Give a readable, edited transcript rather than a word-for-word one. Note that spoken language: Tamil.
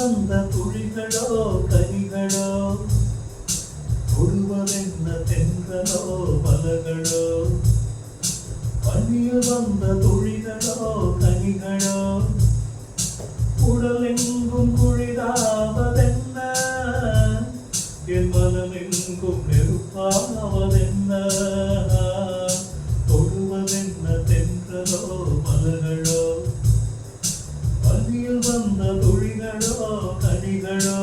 வந்த துளிகளோ கனிகளோ தொடுவதென்ன தென்றலோ மலர்களோ பனியில் வந்த துளிகளோ கனிகளோ உடலெங்கும் குளிராவதென்ன என் மனமெங்கும் நெருப்பாவதென்ன தொடுவதென்ன தென்றலோ மலர்களோ பனியில் வந்த துளிகளோ கனிகளோ